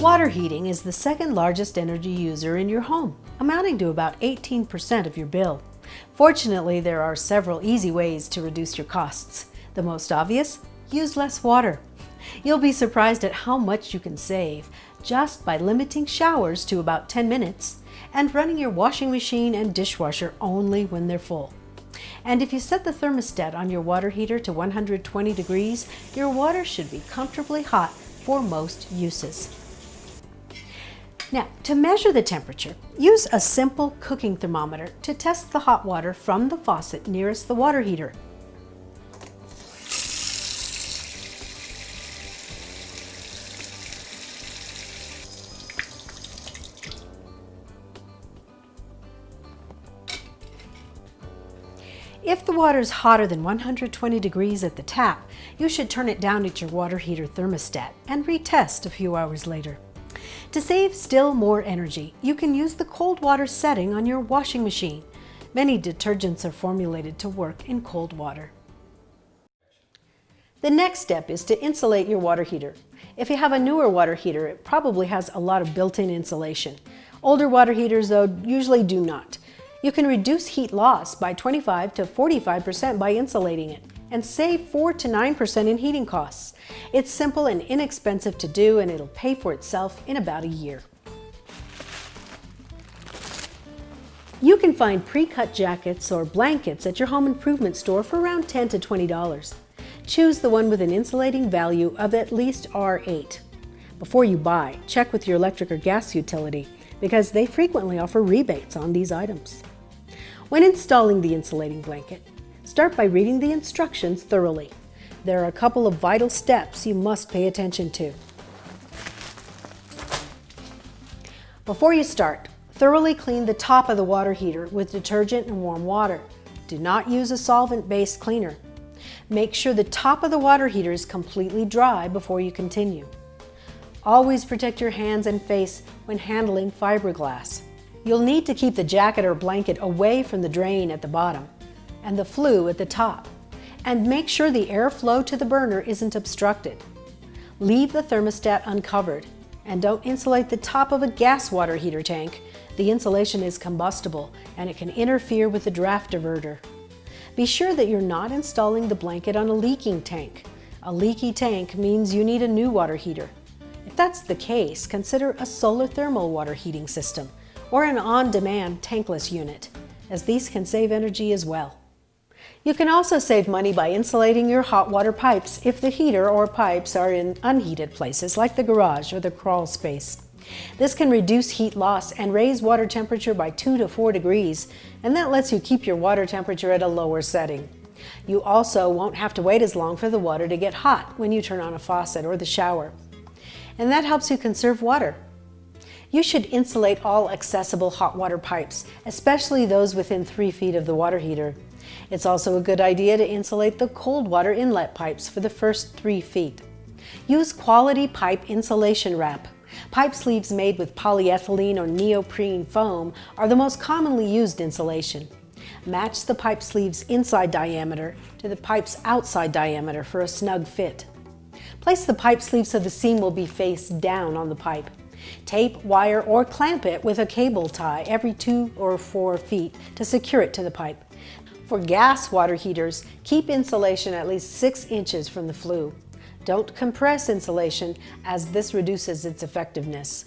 Water heating is the second largest energy user in your home, amounting to about 18% of your bill. Fortunately, there are several easy ways to reduce your costs. The most obvious, use less water. You'll be surprised at how much you can save just by limiting showers to about 10 minutes and running your washing machine and dishwasher only when they're full. And if you set the thermostat on your water heater to 120 degrees, your water should be comfortably hot for most uses. Now, to measure the temperature, use a simple cooking thermometer to test the hot water from the faucet nearest the water heater. If the water is hotter than 120 degrees at the tap, you should turn it down at your water heater thermostat and retest a few hours later. To save still more energy, you can use the cold water setting on your washing machine. Many detergents are formulated to work in cold water. The next step is to insulate your water heater. If you have a newer water heater, it probably has a lot of built-in insulation. Older water heaters, though, usually do not. You can reduce heat loss by 25 to 45% by insulating it and save 4 to 9% in heating costs. It's simple and inexpensive to do, and it'll pay for itself in about a year. You can find pre-cut jackets or blankets at your home improvement store for around $10 to $20. Choose the one with an insulating value of at least R8. Before you buy, check with your electric or gas utility because they frequently offer rebates on these items. When installing the insulating blanket, start by reading the instructions thoroughly. There are a couple of vital steps you must pay attention to. Before you start, thoroughly clean the top of the water heater with detergent and warm water. Do not use a solvent-based cleaner. Make sure the top of the water heater is completely dry before you continue. Always protect your hands and face when handling fiberglass. You'll need to keep the jacket or blanket away from the drain at the bottom and the flue at the top, and make sure the airflow to the burner isn't obstructed. Leave the thermostat uncovered and don't insulate the top of a gas water heater tank. The insulation is combustible and it can interfere with the draft diverter. Be sure that you're not installing the blanket on a leaking tank. A leaky tank means you need a new water heater. If that's the case, consider a solar thermal water heating system or an on-demand tankless unit, as these can save energy as well. You can also save money by insulating your hot water pipes if the heater or pipes are in unheated places like the garage or the crawl space. This can reduce heat loss and raise water temperature by 2 to 4 degrees, and that lets you keep your water temperature at a lower setting. You also won't have to wait as long for the water to get hot when you turn on a faucet or the shower. And that helps you conserve water. You should insulate all accessible hot water pipes, especially those within 3 feet of the water heater. It's also a good idea to insulate the cold water inlet pipes for the first 3 feet. Use quality pipe insulation wrap. Pipe sleeves made with polyethylene or neoprene foam are the most commonly used insulation. Match the pipe sleeve's inside diameter to the pipe's outside diameter for a snug fit. Place the pipe sleeve so the seam will be face down on the pipe. Tape, wire, or clamp it with a cable tie every 2 or 4 feet to secure it to the pipe. For gas water heaters, keep insulation at least 6 inches from the flue. Don't compress insulation, as this reduces its effectiveness.